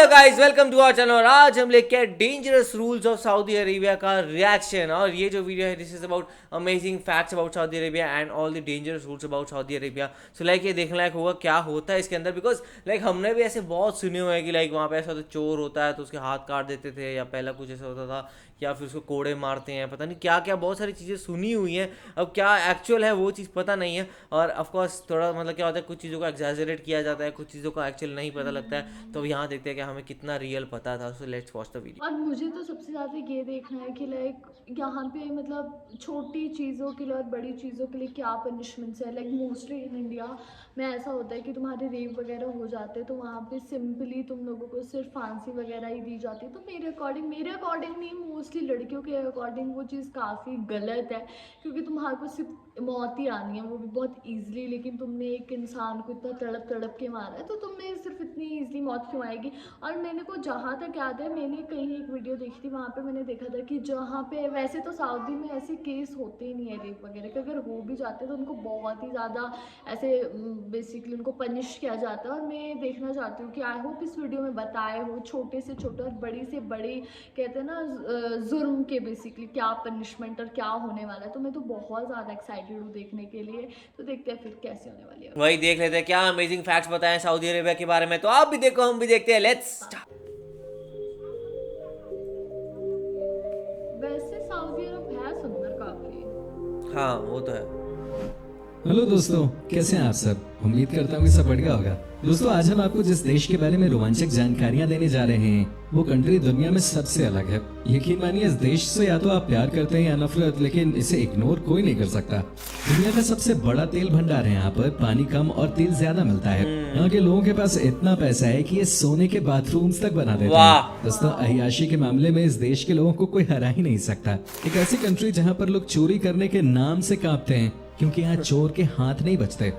Hello guys, welcome to our channel. और आज हम लेके आए dangerous rules of Saudi Arabia का रिएक्शन। और ये जो वीडियो है, this is about amazing facts about Saudi Arabia and all the dangerous rules about Saudi Arabia. So like ये देखने लायक होगा क्या होता है इसके अंदर, बिकॉज लाइक हमने भी ऐसे बहुत सुने हुए हैं कि लाइक वहाँ पे ऐसा होता चोर होता है तो उसके हाथ काट देते थे, या पहला कुछ ऐसा होता था, या फिर उसको कोड़े मारते हैं, पता नहीं क्या क्या बहुत सारी चीज़ें सुनी हुई हैं। अब क्या एक्चुअल है वो चीज़ पता नहीं है। और ऑफकोर्स थोड़ा मतलब क्या होता है, कुछ चीज़ों को एग्जैजरेट किया जाता है, कुछ चीज़ों का एक्चुअल नहीं पता लगता है। तो अब यहाँ देखते हैं कि हमें कितना रियल पता था। So let's watch the video. और मुझे तो सबसे ज़्यादा ये देखना है कि लाइक यहाँ पे मतलब छोटी चीज़ों के लिए और बड़ी चीज़ों के लिए क्या पनिशमेंट्स है। लाइक मोस्टली इन इंडिया में ऐसा होता है कि तुम्हारे रेप वगैरह हो जाते हैं तो वहाँ पे सिंपली तुम लोगों को सिर्फ फांसी वगैरह ही दी जाती है। तो मेरे अकॉर्डिंग नहीं, मोस्टली लड़कियों के अकॉर्डिंग वो चीज़ काफ़ी गलत है, क्योंकि तुम्हारे को सिर्फ मौत ही आनी है, वो भी बहुत ईजिली। लेकिन तुमने एक इंसान को इतना तड़प तड़प के मारा है तो तुम्हें सिर्फ इतनी ईजिली मौत क्यों आएगी। और मैंने को जहाँ तक याद है, मैंने कहीं एक वीडियो देखी थी, वहाँ पे मैंने देखा था कि जहाँ पे वैसे तो सऊदी में ऐसे केस होते ही नहीं है रेप वगैरह के, अगर हो भी जाते हैं तो उनको बहुत ही ज़्यादा ऐसे बेसिकली उनको पनिश किया जाता है। और मैं देखना चाहती हूँ कि आई होप इस वीडियो में बताए हो छोटे से छोटे और बड़ी से बड़ी, कहते हैं ना, जुर्म के बेसिकली क्या पनिशमेंट और क्या होने वाला है। तो मैं तो बहुत ज़्यादा एक्साइटेड हूँ देखने के लिए। तो देखते हैं फिर कैसे होने वाली है। वही देख लेते हैं क्या अमेजिंग फैक्ट्स बताएं सऊदी अरेबिया के बारे में। तो आप भी देखो, हम भी देखते हैं। लेट्स। वैसे सऊदी अरब है सुंदर काफ़ी। हाँ वो तो है। हेलो दोस्तों, कैसे हैं आप सब। उम्मीद करता हूँ कि सब बढ़िया होगा। दोस्तों, आज हम आपको जिस देश के बारे में रोमांचक जानकारियां देने जा रहे हैं वो कंट्री दुनिया में सबसे अलग है। यकीन मानिए, इस देश से या तो आप प्यार करते हैं या नफरत, लेकिन इसे इग्नोर कोई नहीं कर सकता। दुनिया का सबसे बड़ा तेल भंडार है। यहाँ पर पानी कम और तेल ज्यादा मिलता है। यहाँ के लोगों के पास इतना पैसा है कि ये सोने के बाथरूम्स तक बना देते हैं। दोस्तों, अय्याशी के मामले में इस देश के लोगों को कोई हरा ही नहीं सकता। एक ऐसी कंट्री जहाँ पर लोग चोरी करने के नाम से कांपते हैं, क्योंकि यहाँ चोर के हाथ नहीं बचते।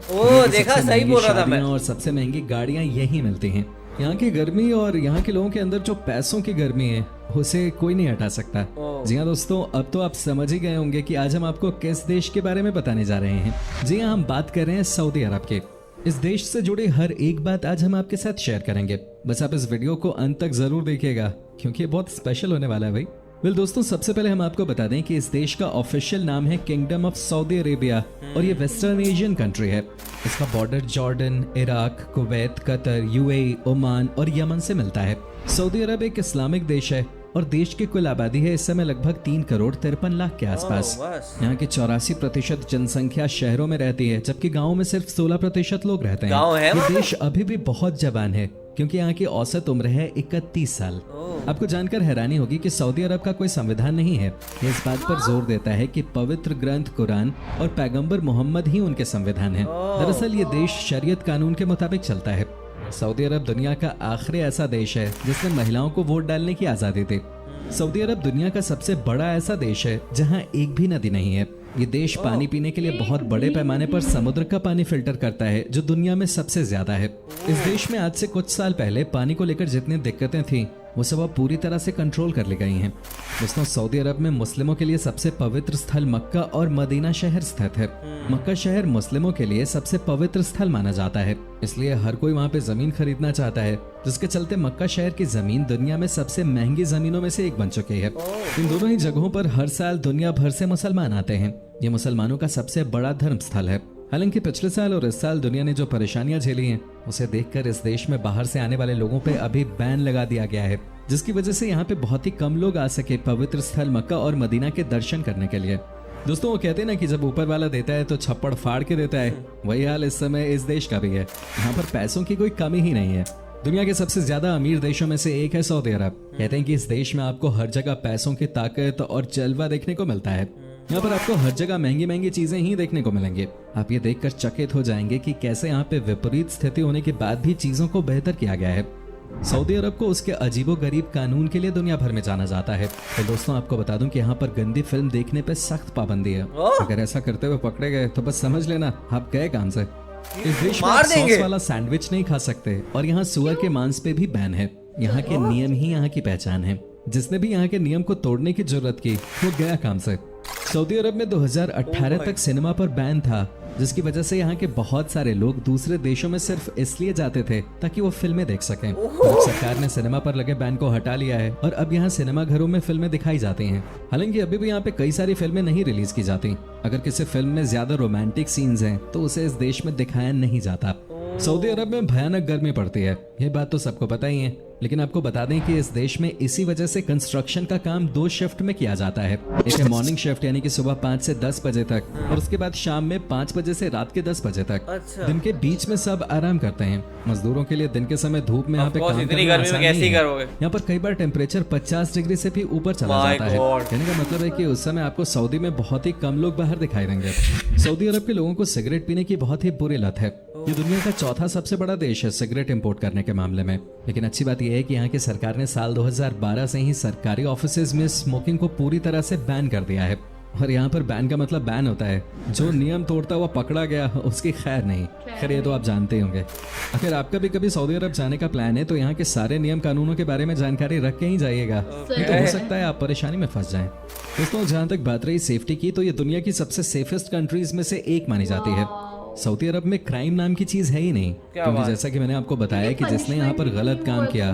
देखा, सही बोल रहा था मैं। और सबसे महंगी गाड़ियाँ यही मिलती हैं। यहाँ की गर्मी और यहाँ के लोगों के अंदर जो पैसों की गर्मी है, उसे कोई नहीं हटा सकता। जी हाँ दोस्तों, अब तो आप समझ ही गए होंगे कि आज हम आपको किस देश के बारे में बताने जा रहे हैं। जी हाँ, हम बात कर रहे हैं सऊदी अरब के। इस देश से जुड़ी हर एक बात आज हम आपके साथ शेयर करेंगे। बस आप इस वीडियो को अंत तक जरूर देखिएगा, क्योंकि ये बहुत स्पेशल होने वाला है भाई। दोस्तों, सबसे पहले हम आपको बता दें कि इस देश का ऑफिशियल नाम है किंगडम ऑफ सऊदी अरेबिया, और ये वेस्टर्न एशियन कंट्री है। इसका border Jordan, Iraq, Kuwait, Qatar, UAE, Oman और यमन से मिलता है। सऊदी अरब एक इस्लामिक देश है और देश की कुल आबादी है इस समय लगभग 3,53,00,000 के आसपास। यहाँ की 84% जनसंख्या शहरों में रहती है, जबकि गाँव में सिर्फ 16% लोग रहते हैं। ये देश अभी भी बहुत जवान है, क्योंकि यहाँ की औसत उम्र है 31 साल। आपको जानकर हैरानी होगी कि सऊदी अरब का कोई संविधान नहीं है। ये इस बात पर जोर देता है कि पवित्र ग्रंथ कुरान और पैगंबर मोहम्मद ही उनके संविधान हैं। दरअसल ये देश शरीयत कानून के मुताबिक चलता है। सऊदी अरब दुनिया का आखिरी ऐसा देश है जिसने महिलाओं को वोट डालने की आजादी दी। सऊदी अरब दुनिया का सबसे बड़ा ऐसा देश है जहाँ एक भी नदी नहीं है। ये देश पानी पीने के लिए बहुत बड़े पैमाने पर समुद्र का पानी फिल्टर करता है, जो दुनिया में सबसे ज्यादा है। इस देश में आज से कुछ साल पहले पानी को लेकर जितनी दिक्कतें थी, वो सब अब पूरी तरह से कंट्रोल कर ली गई हैं। दोस्तों, सऊदी अरब में मुस्लिमों के लिए सबसे पवित्र स्थल मक्का और मदीना शहर स्थित है। मक्का शहर मुस्लिमों के लिए सबसे पवित्र स्थल माना जाता है, इसलिए हर कोई वहाँ पे जमीन खरीदना चाहता है, जिसके चलते मक्का शहर की जमीन दुनिया में सबसे महंगी जमीनों में से एक बन चुकी है। इन दोनों ही जगहों पर हर साल दुनिया भर से मुसलमान आते हैं। ये मुसलमानों का सबसे बड़ा धर्म स्थल है। हालांकि पिछले साल और इस साल दुनिया ने जो परेशानियां झेली हैं, उसे देखकर इस देश में बाहर से आने वाले लोगों पे अभी बैन लगा दिया गया है, जिसकी वजह से यहाँ पे बहुत ही कम लोग आ सके पवित्र स्थल मक्का और मदीना के दर्शन करने के लिए। दोस्तों, वो कहते हैं ना कि जब ऊपर वाला देता है तो छप्पड़ फाड़ के देता है। वही हाल इस समय इस देश का भी है। यहाँ पर पैसों की कोई कमी ही नहीं है। दुनिया के सबसे ज्यादा अमीर देशों में से एक है सऊदी अरब। कहते हैं कि इस देश में आपको हर जगह पैसों की ताकत और जलवा देखने को मिलता है। यहाँ पर आपको हर जगह महंगी महंगी चीजें ही देखने को मिलेंगी। आप ये देखकर चकित हो जाएंगे कि कैसे यहाँ पे विपरीत स्थिति होने के बाद भी चीजों को बेहतर किया गया है। सऊदी अरब को उसके अजीबोगरीब कानून के लिए दुनिया भर में जाना जाता है। तो दोस्तों, आपको बता दूं कि यहाँ पर गंदी फिल्म देखने पे सख्त पाबंदी है। अगर ऐसा करते हुए पकड़े गए तो बस समझ लेना आप गए काम से। इस देश में सॉस वाला सैंडविच नहीं खा सकते, और यहाँ सुअर के मांस पे भी बैन है। यहाँ के नियम ही यहाँ की पहचान है। जिसने भी यहाँ के नियम को तोड़ने की जरूरत की, वो गया काम से। सऊदी अरब में 2018 तक सिनेमा पर बैन था, जिसकी वजह से यहाँ के बहुत सारे लोग दूसरे देशों में सिर्फ इसलिए जाते थे ताकि वो फिल्में देख सकें। और अब सरकार ने सिनेमा पर लगे बैन को हटा लिया है और अब यहाँ सिनेमा घरों में फिल्में दिखाई जाती हैं। हालांकि अभी भी यहाँ पे कई सारी फिल्में नहीं रिलीज की जाती। अगर किसी फिल्म में ज्यादा रोमांटिक सीन्स हैं तो उसे इस देश में दिखाया नहीं जाता। सऊदी अरब में भयानक गर्मी पड़ती है, ये बात तो सबको पता ही है, लेकिन आपको बता दें कि इस देश में इसी वजह से कंस्ट्रक्शन का काम 2 शिफ्ट में किया जाता है। एक है मॉर्निंग शिफ्ट यानी कि सुबह 5 से 10 बजे तक और उसके बाद शाम में 5 बजे से रात के 10 बजे तक। अच्छा। दिन के बीच में सब आराम करते हैं। मजदूरों के लिए दिन के समय धूप में यहाँ पे काम इतनी करना गर्मी में आसान कैसे नहीं है। करोगे? यहाँ पर कई बार टेम्परेचर 50 डिग्री से भी ऊपर चला My जाता है। God। कहने का मतलब है कि उस समय आपको सऊदी में बहुत ही कम लोग बाहर दिखाई देंगे। सऊदी अरब के लोगों को सिगरेट पीने की बहुत ही बुरी लत है। ये दुनिया का चौथा सबसे बड़ा देश है सिगरेट इंपोर्ट करने के मामले में। लेकिन अच्छी बात यह है कि यहाँ की सरकार ने साल 2012 से ही सरकारी ऑफिसेज में स्मोकिंग को पूरी तरह से बैन कर दिया है। और यहाँ पर बैन का मतलब बैन होता है जो नियम तोड़ता हुआ पकड़ा गया उसकी खैर नहीं। खैर ये तो आप जानते ही होंगे। अगर आपका भी कभी सऊदी अरब जाने का प्लान है तो यहाँ के सारे नियम कानूनों के बारे में जानकारी रख के ही जाइएगा, नहीं तो हो सकता है आप परेशानी में फंस जाएं। दोस्तों जहाँ तक बात रही सेफ्टी की तो ये दुनिया की सबसे सेफेस्ट कंट्रीज में से एक मानी जाती है। सऊदी अरब में क्राइम नाम की चीज है ही नहीं, क्योंकि जैसा कि मैंने आपको बताया कि जिसने यहाँ पर गलत काम किया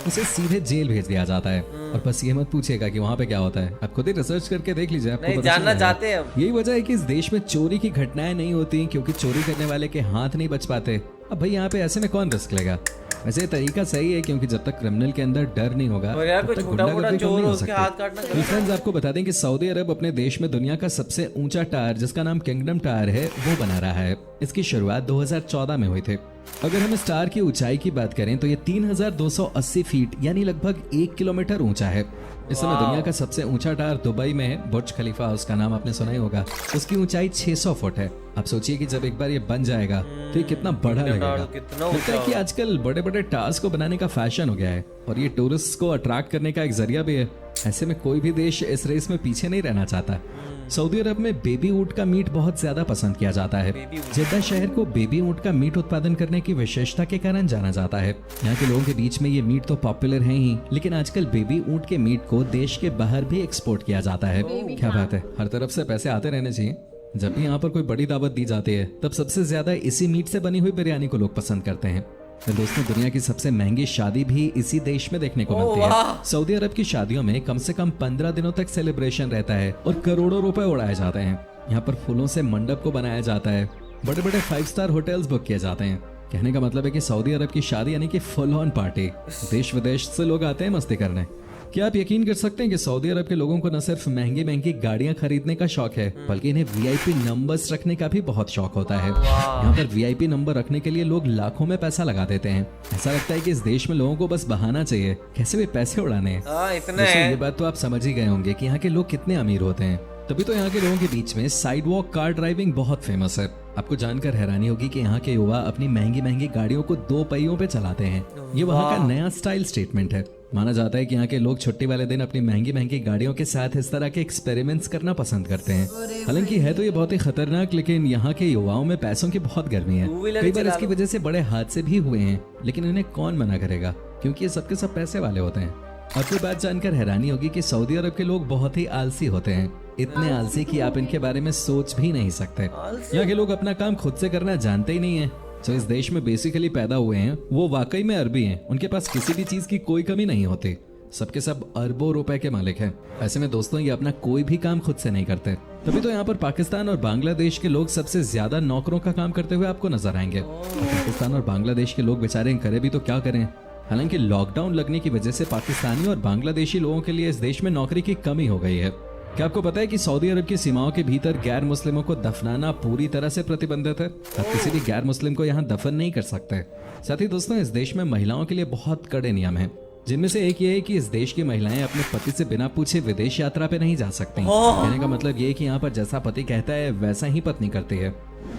उसे सीधे जेल भेज दिया जाता है। और बस ये मत पूछिएगा कि वहाँ पे क्या होता है, आप खुद ही रिसर्च करके देख लीजिए, आपको पता जानना चल चाहते हैं जाएगा। यही वजह है कि इस देश में चोरी की घटनाएं नहीं होती क्योंकि चोरी करने वाले के हाथ नहीं बच पाते। अब भाई यहाँ पे ऐसे में कौन रिस्क लेगा? वैसे ये तरीका सही है क्योंकि जब तक क्रिमिनल के अंदर डर नहीं होगा और यार तब कोई तक छोटा मोटा गुंडागर्दी कम चोर नहीं हो उसके हाथ सकती। काटना तो फ्रेंड्स आपको बता दें कि सऊदी अरब अपने देश में दुनिया का सबसे ऊंचा टावर जिसका नाम किंगडम टावर है वो बना रहा है। इसकी शुरुआत 2014 में हुई थी। अगर हम इस टावर की ऊंचाई की बात करें तो ये 3280 फीट यानी लगभग 1 किलोमीटर ऊंचा है। इस समय दुनिया का सबसे ऊंचा टावर दुबई में है, बुर्ज खलीफा, उसका नाम आपने सुना ही होगा। उसकी ऊंचाई 600 फुट है। आप सोचिए कि जब एक बार ये बन जाएगा तो ये कितना बड़ा लगेगा। लगता है कि आजकल बड़े बड़े टावर्स को बनाने का फैशन हो गया है और ये टूरिस्ट को अट्रैक्ट करने का एक जरिया भी है। ऐसे में कोई भी देश इस रेस में पीछे नहीं रहना चाहता। सऊदी अरब में बेबी ऊंट का मीट बहुत ज्यादा पसंद किया जाता है। जेद्दा शहर को बेबी ऊंट का मीट उत्पादन करने की विशेषता के कारण जाना जाता है। यहाँ के लोगों के बीच में ये मीट तो पॉपुलर है ही, लेकिन आजकल बेबी ऊंट के मीट को देश के बाहर भी एक्सपोर्ट किया जाता है। क्या बात है, हर तरफ से पैसे आते रहने चाहिए। जब भी यहाँ पर कोई बड़ी दावत दी जाती है तब सबसे ज्यादा इसी मीट से बनी हुई बिरयानी को लोग पसंद करते हैं। तो दोस्तों दुनिया की सबसे महंगी शादी भी इसी देश में देखने को मिलती है। सऊदी अरब की शादियों में कम से कम 15 दिनों तक सेलिब्रेशन रहता है और करोड़ों रुपए उड़ाए जाते हैं। यहाँ पर फूलों से मंडप को बनाया जाता है, बड़े बड़े 5 स्टार होटल्स बुक किए जाते हैं। कहने का मतलब है कि सऊदी अरब की शादी यानी कि फुल ऑन पार्टी। देश विदेश से लोग आते हैं मस्ती करने। क्या आप यकीन कर सकते हैं कि सऊदी अरब के लोगों को न सिर्फ महंगी महंगी गाड़ियां खरीदने का शौक है बल्कि इन्हें वीआईपी नंबर्स रखने का भी बहुत शौक होता है। यहाँ पर वीआईपी नंबर रखने के लिए लोग लाखों में पैसा लगा देते हैं। ऐसा लगता है कि इस देश में लोगों को बस बहाना चाहिए कैसे भी पैसे उड़ाने हैं। ये बात तो आप समझ ही गए होंगे कि यहाँ के लोग कितने अमीर होते हैं। तभी तो यहाँ के लोगों के बीच में साइड वॉक कार ड्राइविंग बहुत फेमस है। आपको जानकर हैरानी होगी कि यहाँ के युवा अपनी महंगी महंगी गाड़ियों को 2 पहियों पे चलाते हैं। ये वहाँ का नया स्टाइल स्टेटमेंट है। माना जाता है कि यहाँ के लोग छुट्टी वाले दिन अपनी महंगी महंगी गाड़ियों के साथ इस तरह के एक्सपेरिमेंट्स करना पसंद करते हैं। हालांकि है तो ये बहुत ही खतरनाक, लेकिन यहाँ के युवाओं में पैसों की बहुत गर्मी है। कई बार इसकी वजह से बड़े हादसे भी हुए हैं, लेकिन इन्हें कौन मना करेगा क्योंकि ये सबके सब पैसे वाले होते हैं। आपको बात जानकर हैरानी होगी कि सऊदी अरब के लोग बहुत ही आलसी होते हैं। इतने आलसी कि आप इनके बारे में सोच भी नहीं सकते। यहाँ के लोग अपना काम खुद से करना जानते ही नहीं है। जो इस देश में बेसिकली पैदा हुए हैं वो वाकई में अरबी हैं। उनके पास किसी भी चीज की कोई कमी नहीं होती। सबके सब अरबों रुपए के मालिक हैं। ऐसे में दोस्तों ये अपना कोई भी काम खुद से नहीं करते। तभी तो यहाँ पर पाकिस्तान और बांग्लादेश के लोग सबसे ज्यादा नौकरों का काम करते हुए आपको नजर आएंगे। पाकिस्तान और बांग्लादेश के लोग बेचारे करे भी तो क्या करें। हालांकि लॉकडाउन लगने की वजह से पाकिस्तानी और बांग्लादेशी लोगों के लिए इस देश में नौकरी की कमी हो गई है। क्या आपको पता है कि सऊदी अरब की सीमाओं के भीतर गैर मुस्लिमों को दफनाना पूरी तरह से प्रतिबंधित है। आप किसी भी गैर मुस्लिम को यहाँ दफन नहीं कर सकते। साथ ही दोस्तों इस देश में महिलाओं के लिए बहुत कड़े नियम हैं, जिनमें से एक ये है कि इस देश की महिलाएं अपने पति से बिना पूछे विदेश यात्रा पे नहीं जा सकती। कहने का मतलब ये है कि यहाँ पर जैसा पति कहता है वैसा ही पत्नी करती है।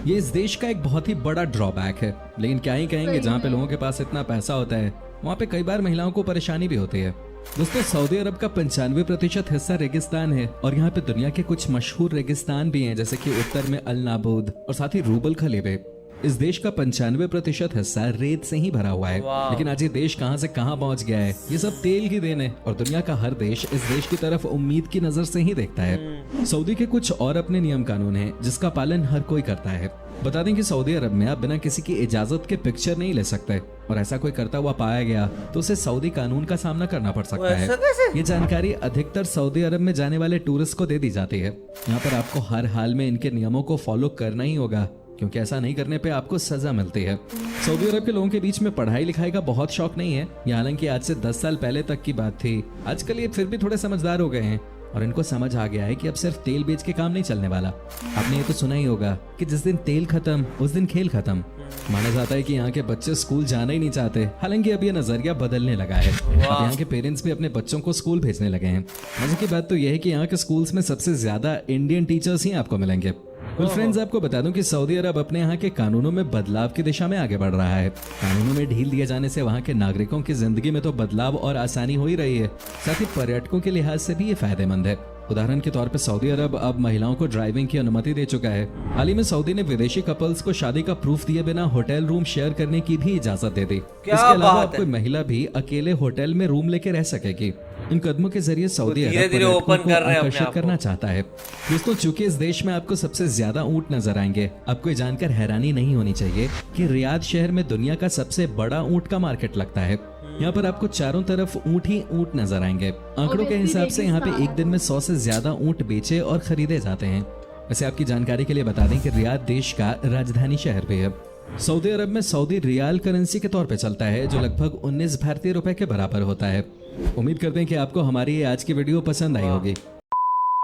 ये इस देश का एक बहुत ही बड़ा ड्रॉबैक है, लेकिन क्या ही कहेंगे, जहाँ पे लोगों के पास इतना पैसा होता है वहाँ पे कई बार महिलाओं को परेशानी भी होती है। दोस्तों सऊदी अरब का 95% हिस्सा रेगिस्तान है और यहाँ पे दुनिया के कुछ मशहूर रेगिस्तान भी हैं, जैसे कि उत्तर में अल नाबूद और साथ ही रूबल खलीबे। इस देश का 95% हिस्सा रेत से ही भरा हुआ है। वाह। लेकिन आज ये देश कहां से कहां पहुंच गया है, ये सब तेल की देन है और दुनिया का हर देश इस देश की तरफ उम्मीद की नजर से ही देखता है। सऊदी के कुछ और अपने नियम कानून हैं जिसका पालन हर कोई करता है। बता दें कि सऊदी अरब में आप बिना किसी की इजाजत के पिक्चर नहीं ले सकते और ऐसा कोई करता हुआ पाया गया तो उसे सऊदी कानून का सामना करना पड़ सकता है। ऐसा कैसे? ये जानकारी अधिकतर सऊदी अरब में जाने वाले टूरिस्ट को दे दी जाती है। यहाँ पर आपको हर हाल में इनके नियमों को फॉलो करना ही होगा, क्योंकि ऐसा नहीं करने पे आपको सजा मिलती है। सऊदी अरब के लोगों के बीच में पढ़ाई लिखाई का बहुत शौक नहीं है। ये हालांकि आज से 10 साल पहले तक की बात थी। आजकल ये फिर भी थोड़े समझदार हो गए हैं और इनको समझ आ गया है कि अब सिर्फ तेल बेच के काम नहीं चलने वाला। आपने ये तो सुना ही होगा कि जिस दिन तेल खत्म उस दिन खेल खत्म। माना जाता है कि यहाँ के बच्चे स्कूल जाना ही नहीं चाहते, हालांकि अब ये नजरिया बदलने लगा है। अब यहाँ के पेरेंट्स भी अपने बच्चों को स्कूल भेजने लगे हैं। मजे की बात तो यह है कि यहाँ के स्कूल्स में सबसे ज्यादा इंडियन टीचर्स ही आपको मिलेंगे। फ्रेंड्स, आपको बता दूं कि सऊदी अरब अपने यहाँ के कानूनों में बदलाव की दिशा में आगे बढ़ रहा है। कानूनों में ढील दिए जाने से वहाँ के नागरिकों की जिंदगी में तो बदलाव और आसानी हो ही रही है, साथ ही पर्यटकों के लिहाज से भी ये फायदेमंद है। उदाहरण के तौर पर सऊदी अरब अब महिलाओं को ड्राइविंग की अनुमति दे चुका है। हाल ही में सऊदी ने विदेशी कपल्स को शादी का प्रूफ दिए बिना होटल रूम शेयर करने की भी इजाजत दे दी। इसके अलावा बात अब है? कोई महिला भी अकेले होटल में रूम लेके रह सकेगी। इन कदमों के जरिए सऊदी अरब धीरे-धीरे पर्यटकों open को कर रहे हैं अपने आकर्षित आप को। करना चाहता है। दोस्तों, चूंकि इस देश में आपको सबसे ज्यादा ऊंट नजर आएंगे, आपको ये जानकर हैरानी नहीं होनी चाहिए कि रियाद शहर में दुनिया का सबसे बड़ा ऊंट का मार्केट लगता है। यहाँ पर आपको चारों तरफ ऊंट ही ऊंट नजर आएंगे। आंकड़ों के हिसाब से यहाँ पे एक दिन में 100 से ज्यादा ऊंट बेचे और खरीदे जाते हैं। वैसे आपकी जानकारी के लिए बता दें कि रियाद देश का राजधानी शहर भी है। सऊदी अरब में सऊदी रियाल करेंसी के तौर पे चलता है, जो लगभग 19 भारतीय रुपए के बराबर होता है। उम्मीद करते हैं कि आपको हमारी ये आज की वीडियो पसंद आई होगी।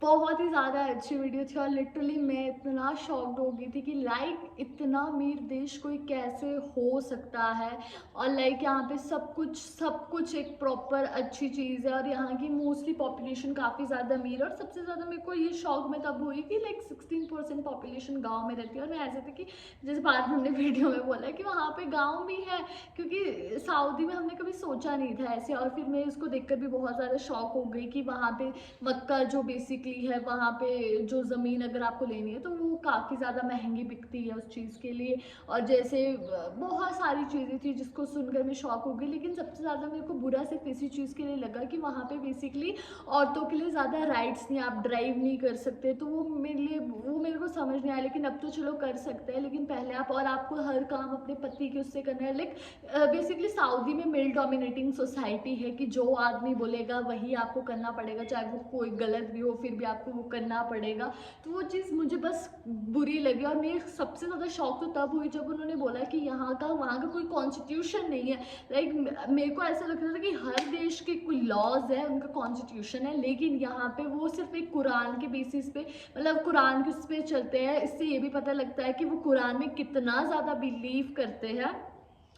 बहुत ही ज़्यादा अच्छी वीडियो थी और लिटरली मैं इतना शॉक्ड हो गई थी कि लाइक इतना अमीर देश कोई कैसे हो सकता है। और लाइक यहाँ पे सब कुछ एक प्रॉपर अच्छी चीज़ है और यहाँ की मोस्टली पॉपुलेशन काफ़ी ज़्यादा अमीर है। और सबसे ज़्यादा मेरे को ये शौक में तब हुई कि लाइक 16% पॉपुलेशन गाँव में रहती है। और मैं ऐसे थी कि जैसे बाद में हमने वीडियो में बोला कि वहाँ पे गाँव भी है, क्योंकि सऊदी में हमने कभी सोचा नहीं था ऐसे। और फिर मैं इसको देखकर भी बहुत ज़्यादा शॉक हो गई कि वहाँ पे मक्का जो बेसिकली है, वहाँ पे जो ज़मीन अगर आपको लेनी है तो वो काफ़ी ज़्यादा महंगी बिकती है उस चीज़ के लिए। और जैसे बहुत सारी चीज़ें थी जिसको सुनकर मैं शॉक हो गई। लेकिन सबसे ज़्यादा मेरे को बुरा सिर्फ इसी चीज़ के लिए लगा कि वहाँ पे बेसिकली औरतों के लिए ज़्यादा राइट्स नहीं, आप ड्राइव नहीं कर सकते। तो वो मेरे को समझ नहीं आया। लेकिन अब तो चलो कर सकते हैं, लेकिन पहले आपको हर काम अपने पति के उससे करना है। लाइक बेसिकली सऊदी में मेल डोमिनेटिंग सोसाइटी है कि जो आदमी बोलेगा वही आपको करना पड़ेगा, चाहे वो कोई गलत भी हो फिर भी आपको वो करना पड़ेगा। तो वो चीज़ मुझे बस बुरी लगी। और मैं सबसे ज़्यादा शौक तो तब हुई जब उन्होंने बोला कि वहाँ का कोई कॉन्स्टिट्यूशन नहीं है। लाइक मेरे को ऐसा लग रहा था कि हर देश के कोई लॉज है, उनका कॉन्स्टिट्यूशन है, लेकिन यहाँ पे वो सिर्फ एक कुरान के बेसिस पे, मतलब कुरान के उस पर चलते हैं। इससे ये भी पता लगता है कि वो कुरान में कितना ज़्यादा बिलीव करते हैं।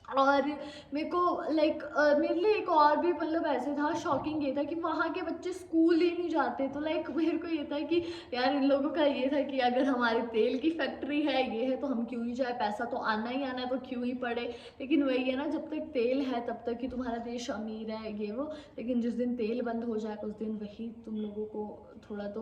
और मेरे को लाइक मेरे लिए एक और भी मतलब ऐसे था शॉकिंग, ये था कि वहाँ के बच्चे स्कूल ही नहीं जाते। तो लाइक मेरे को ये था कि यार इन लोगों का ये था कि अगर हमारे तेल की फैक्ट्री है, ये है, तो हम क्यों ही जाए, पैसा तो आना ही आना है तो क्यों ही पड़े। लेकिन वही है ना, जब तक तेल है तब तक ही तुम्हारा देश अमीर है, ये वो। लेकिन जिस दिन तेल बंद हो जाएगा उस दिन वही तुम लोगों को थोड़ा तो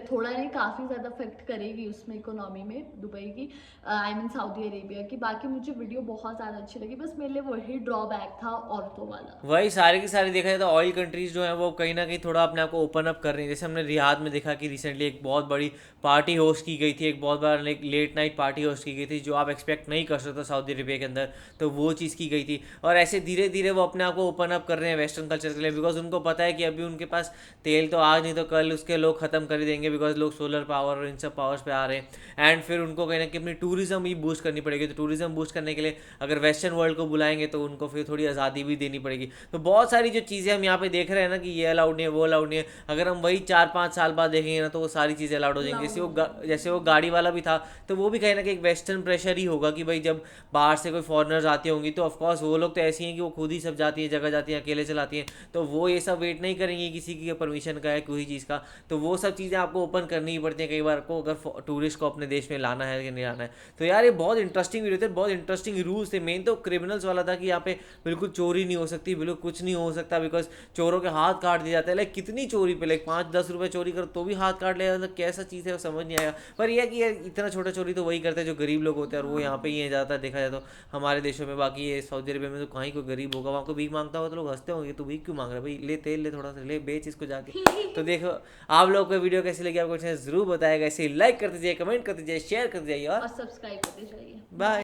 थोड़ा नहीं काफ़ी ज़्यादा अफेक्ट करेगी उसमें इकोनॉमी में दुबई की, आई मीन सऊदी अरेबिया की। बाकी मुझे वीडियो बहुत ज़्यादा अच्छी लगी, बस मेरे लिए वही ड्रॉबैक था औरतों वाला। वही सारे की सारी देखा जाए तो ऑयल कंट्रीज जो हैं वो कहीं ना कहीं थोड़ा अपने आप को ओपन अप कर रही हैं। जैसे हमने रियाद में देखा कि रिसेंटली एक बहुत बड़ी पार्टी होस्ट की गई थी, एक बहुत बड़ा लेट नाइट पार्टी होस्ट की गई थी जो आप एक्सपेक्ट नहीं कर सकते सऊदी अरेबिया के अंदर, तो वो चीज़ की गई थी। और ऐसे धीरे धीरे वो अपने आप को ओपन अप कर रहे हैं वेस्टर्न कल्चर के लिए, बिकॉज उनको पता है कि अभी उनके पास तेल तो आज नहीं तो कल उसके लोग ख़त्म कर देंगे, बिकॉज लोग सोलर पावर और इन सब पावर्स पे आ रहे हैं। एंड फिर उनको कहीं ना कहीं अपनी टूरिज्म ही बूस्ट करनी पड़ेगी। तो टूरिज्म बूस्ट करने के लिए अगर वेस्टर्न वर्ल्ड को बुलाएंगे तो उनको फिर थोड़ी आज़ादी भी देनी पड़ेगी। तो बहुत सारी जो चीज़ें हम यहाँ पे देख रहे हैं ना कि ये अलाउड नहीं है, वो अलाउड नहीं है, अगर हम वही 4-5 साल बाद देखेंगे ना तो वो सारी चीज़ें अलाउड हो जाएंगी। जैसे वो गाड़ी वाला भी था, तो वो भी कहीं ना कहीं एक वेस्टर्न प्रेशर ही होगा कि भाई जब बाहर से कोई फॉरनर्स आती होंगी तो ऑफकोर्स वो लोग तो ऐसी हैं कि वो खुद ही सब जाती हैं, जगह जाती हैं, अकेले चलाती हैं, तो वो ये सब वेट नहीं करेंगी किसी की परमिशन का है कोई चीज़ का। तो वो सब चीज़ें आपको ओपन करनी ही पड़ती हैं कई बार को, अगर टूरिस्ट को अपने देश में लाना है कि नहीं लाना है। तो यार ये बहुत इंटरेस्टिंग वीडियो थे, बहुत इंटरेस्टिंग रूल्स थे मेन तो क्रिमिनल्स वाला था कि यहाँ पे बिल्कुल चोरी नहीं हो सकती, बिल्कुल कुछ नहीं हो सकता, बिकॉज चोरों के हाथ काट दिए जाते हैं। लाइक कितनी चोरी पे, लाइक 5-10 रुपए चोरी करो तो भी हाथ काट लिया, मतलब कैसा चीज़ है वो समझ नहीं आया। पर यह है कि यार इतना छोटा चोरी तो वही करते हैं जो गरीब लोग होते हैं, और वो यहाँ पे ही है ज़्यादातर देखा जाए तो हमारे देशों में। बाकी ये सऊदी अरबिया में तो कहीं कोई गरीब होगा, वहाँ को भीख मांगता होगा तो लोग हंसते होंगे, तो भीख क्यों मांग रहा है भाई, ले तेल ले, थोड़ा सा ले, बेच इसको जाके। तो देखो आप लोग को वीडियो कैसी लगी, आपको जरूर बताएगा, इसे लाइक कर दीजिए, कमेंट कर दीजिए, शेयर कर दीजिए और सब्सक्राइब करते जाइए। बाय।